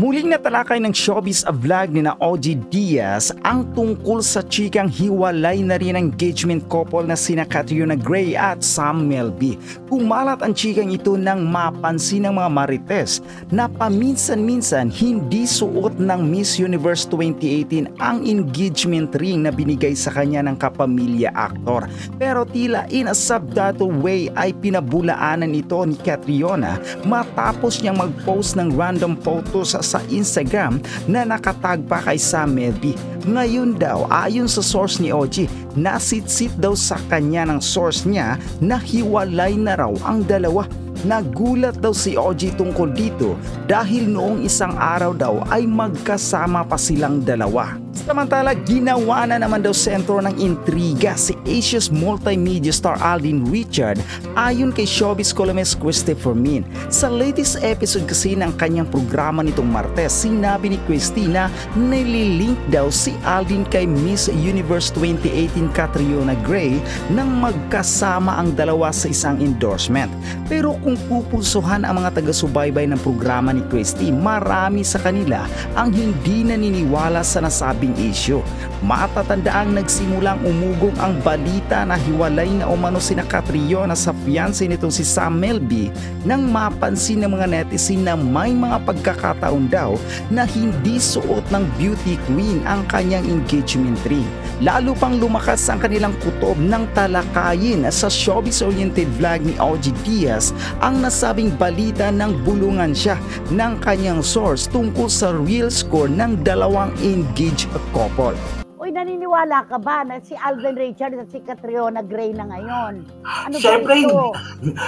Muling natalakay ng showbiz vlog ni na OG Diaz ang tungkol sa chikang hiwalay na rin ang engagement couple na sina Catriona Gray at Sam Melby. Kumalat ang chikang ito nang mapansin ng mga marites na paminsan-minsan hindi suot ng Miss Universe 2018 ang engagement ring na binigay sa kanya ng kapamilya aktor. Pero tila in a subtitle way ay pinabulaanan ito ni Catriona matapos niyang mag-post ng random photos sa Instagram na nakatag pa kay Sam Melby. Ngayon daw, ayon sa source ni OG, nasit-sit daw sa kanya ng source niya na hiwalay na raw ang dalawa. Nagulat daw si OG tungkol dito dahil noong isang araw daw ay magkasama pa silang dalawa. Samantala, ginawa na naman daw sentro ng intriga si Asia's multimedia star Alden Richard ayon kay showbiz columnist Christopher Min. Sa latest episode kasi ng kanyang programa nitong Martes, sinabi ni Christina na nililink daw si Alden kay Miss Universe 2018 Catriona Gray nang magkasama ang dalawa sa isang endorsement. Pero kung pupulsuhan ang mga taga-subaybay ng programa ni Christy, marami sa kanila ang hindi naniniwala sa nasabing issue. Matatandaang nagsimulang umugong ang balita na hiwalay na umano sina Catriona sa fiancé nitong si Sam Melby nang mapansin ng mga netizen na may mga pagkakataon daw na hindi suot ng beauty queen ang kanyang engagement ring. Lalo pang lumakas ang kanilang kutob ng talakayin sa showbiz-oriented vlog ni OG Diaz ang nasabing balita ng bulungan siya ng kanyang source tungkol sa real score ng dalawang engaged couple. Uy, naniniwala ka ba na si Alden Richard at si Catriona Gray na ngayon? Ano Siyempre, ba ito?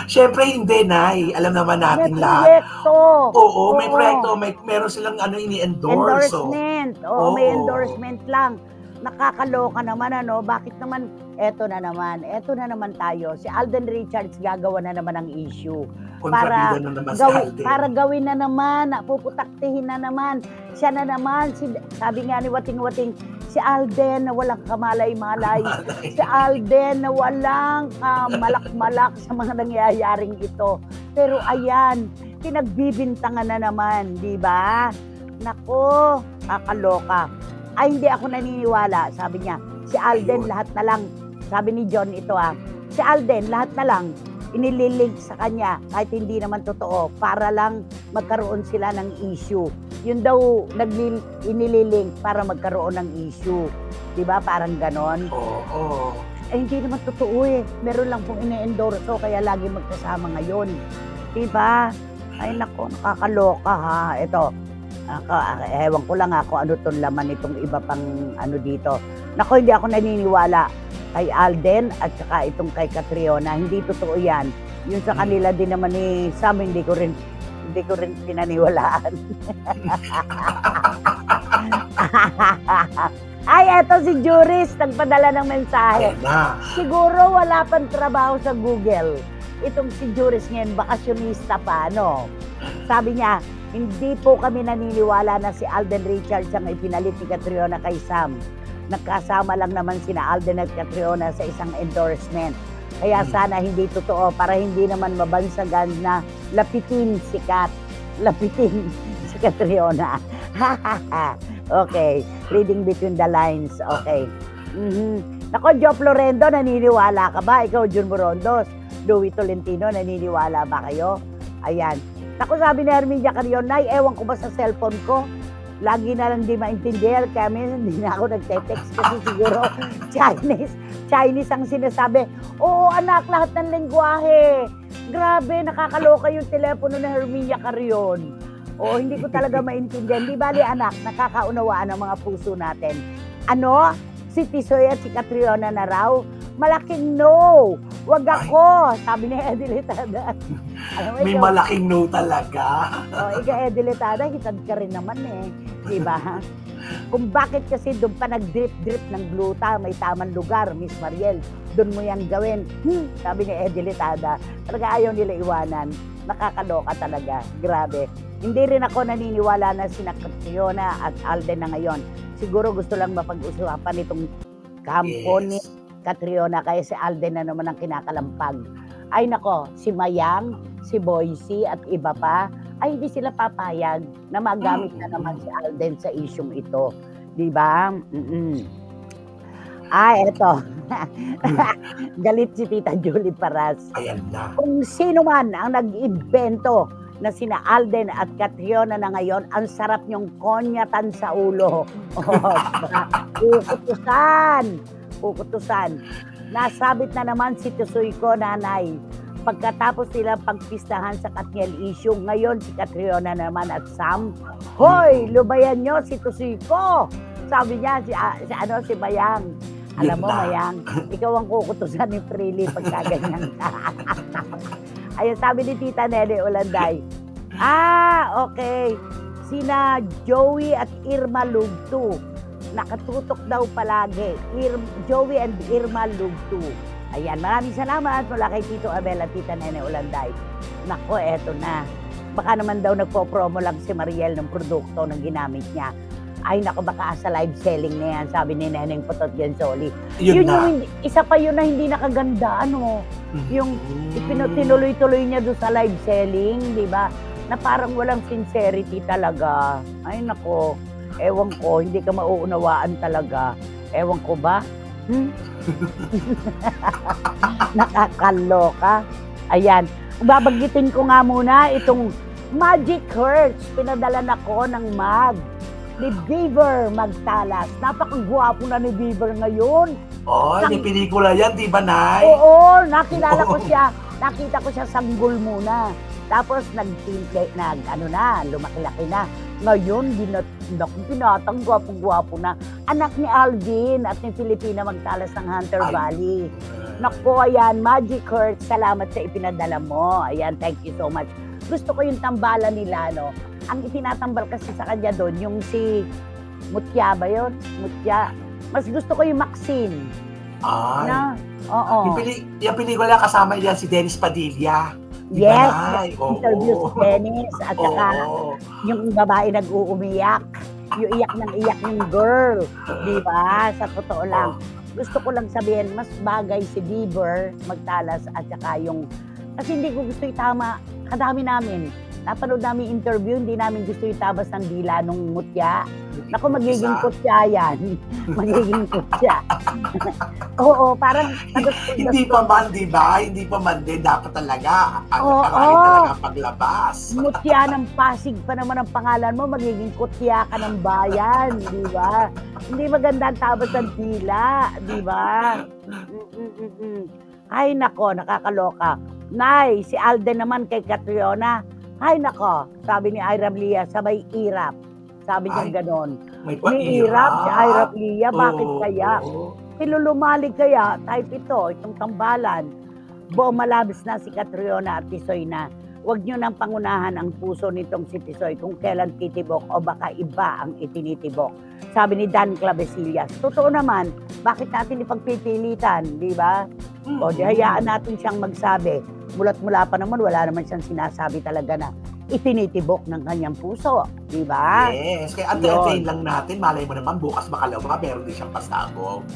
Siyempre hindi, Nay. Alam naman natin May lahat. proyekto. Oo, may proyekto. Meron silang ini-endorse. Endorsement. Oo, may endorsement lang. Nakakaloka naman, ano? Bakit naman, eto na naman tayo. Si Alden Richards gagawa na naman ang issue. Kontrabida na naman si Alden. Para gawin na naman, puputaktihin na naman. Siya na naman, sabi nga ni Wating-Wating, si Alden na walang kamalay-malay. Si Alden na walang kamalak-malak sa mga nangyayaring ito. Pero ayan, pinagbibintangan na naman, di ba? Nako, kakaloka. Ay, hindi ako naniniwala. Sabi niya, si Alden lahat na lang, sabi ni John ito si Alden lahat na lang, inililink sa kanya kahit hindi naman totoo para lang magkaroon sila ng issue. Yun daw inililink para magkaroon ng issue. Diba? Parang ganon. Oo. Eh, hindi naman totoo eh. Meron lang pong ine-endorso kaya lagi magkasama ngayon. Diba? Ay nako, nakakaloka ha. Ito. Ewan ko lang kung ano itong laman itong iba pang ano dito. Nako, hindi ako naniniwala kay Alden at saka itong kay Catriona. Hindi totoo yan. Yung sa kanila din naman ni Sam, hindi ko rin pinaniwalaan. Ay, eto si Juris, nagpadala ng mensahe. Siguro wala pang trabaho sa Google. Itong si Juris ngayon, bakasyonista pa, no? Sabi niya, hindi po kami naniniwala na si Alden Richards ang ipinalit ni Catriona kay Sam. Nagkasama lang naman sina Alden at Catriona sa isang endorsement. Kaya sana hindi totoo para hindi naman mabansagan na lapitin si Catriona. Okay, reading between the lines. Okay. Nako, Jo Florendo, naniniwala ka ba? Ikaw, Jun Morondos, Louie Tolentino, naniniwala ba kayo? Ayan. Ako sabi ni Herminia Carion, Nay, ewan ko ba sa cellphone ko? Lagi na lang di maintindihan kami, hindi na ako nagte-text kasi siguro Chinese ang sinasabi. Oo anak, lahat ng lengguwahe. Grabe, nakakaloka yung telepono ni Herminia Carion. Oo, hindi ko talaga maintindihan. Di bali anak, nakakaunawaan ang mga puso natin. Ano? Si Tisoy at si Catriona na raw? Malaking no! Wag ako! Sabi ni Edilitada. May malaking no talaga. Ika Edilitada, hitad ka rin naman Diba? Kung bakit kasi doon pa nag-drip-drip ng gluta, may tamang lugar, Miss Mariel. Doon mo yan gawin. Sabi ni Edilitada. Talaga ayaw nila iwanan. Nakakaloka talaga. Grabe. Hindi rin ako naniniwala na sina Catriona at Alden na ngayon. Siguro gusto lang mapag-usapan itong kampo ni Catriona kaya si Alden na naman ang kinakalampag. Ay nako, si Mayang, si Boycie at iba pa ay hindi sila papayag na magamit na naman si Alden sa isyong ito. Di ba? Eto. Galit si Tita Julie Paras. Ayan na. Kung sino man ang nag-invento na sina Alden at Catriona na ngayon, ang sarap niyong konyatan sa ulo. Ukutusan. Nasabit na naman si Tusoy ko, nanay. Pagkatapos nilang pagpistahan sa Katniel issue, ngayon si Catriona naman at Sam, hoy, lubayan nyo si Tusoy ko. Sabi niya, si Mayang. Alam mo, Mayang, ikaw ang kukutusan ni Freely pagka ganyan ka. Ayun, sabi ni Tita Nene Ulanday. Okay. Sina Joey at Irma Lugtu. Nakatutok daw palagi. Joey and Irma Lugtu. Ayan, maraming salamat mula kay Tito Abel at Tita Nene Ulanday. Nako, eto na. Baka naman daw nagpo-promo lang si Mariel ng produkto ng ginamit niya. Ay, nako, baka sa live selling na yan, sabi ni Neneng Potot Gensoli. Yun yung, isa pa yun na hindi nakaganda, ano. Yung tinuloy-tuloy niya doon sa live selling, di ba? Na parang walang sincerity talaga. Ay, nako, ewan ko, hindi ka mauunawaan talaga. Ewan ko ba? Nakakaloka. Ayan, babanggitin ko nga muna itong Magic Hertz. Pinadala na ko ng mag. Ni Beaver Magtalas. Napakagwapo na ni Beaver ngayon. Ni pelikula yan, di ba, Nay? Oo, nakilala ko siya. Nakita ko siya sanggol muna. Tapos lumaki-laki na. Ngayon, binatang gwapo-gwapo na. Anak ni Alvin at ni Filipina Magtalas ng Hunter Valley. Naku, ayan, Magic Heart, salamat sa ipinadala mo. Ayan, thank you so much. Gusto ko yung tambalan nila, no? Ang itinatambal kasi sa kanya doon, yung si Mutya ba yun? Mutya. Mas gusto ko yung Maxine. Oo. Yung pelikula kasama niya si Dennis Padilla. Yes, interview si Dennis. At saka yung babae nag-uumiyak. Yung iyak ng girl. Di ba? Sa totoo lang. Gusto ko lang sabihin, mas bagay si Beaver Magtalas at saka yung... Kasi hindi ko gusto itama. Kadami namin. Napanood namin interview, hindi namin gusto itabas ng dila nung Mutya. Naku, magiging kutya yan. Magiging kutya. Oo, parang... Hindi pa man, di ba? Hindi pa man din. Dapat talaga. Ang talaga paglabas. Mutya ng Pasig pa naman ang pangalan mo, magiging kutya ka ng bayan. Di ba? Hindi maganda ang tabas ng dila. Di ba? Ay, nako, nakakaloka. Nay, si Alden naman kay Catriona. Ay, nako, sabi ni Irap Lia, sabay irap. Sabi niya ganon. May irap si Irap Lia, bakit kaya? Ilulumalig kaya, type itong tambalan. Malabis na si Catriona at Tisoy na. Huwag nyo nang pangunahan ang puso nitong si Tisoy kung kailan titibok o baka iba ang itinitibok. Sabi ni Dan Clavesillas, totoo naman, bakit natin ipagpipilitan, di ba? O di hayaan natin siyang magsabi. Mulat-mula pa naman, wala naman siyang sinasabi talaga na itinitibok ng kanyang puso. Di ba? Yes, kaya antayin lang natin. Malay mo naman, bukas makalawa, meron din siyang pasabog.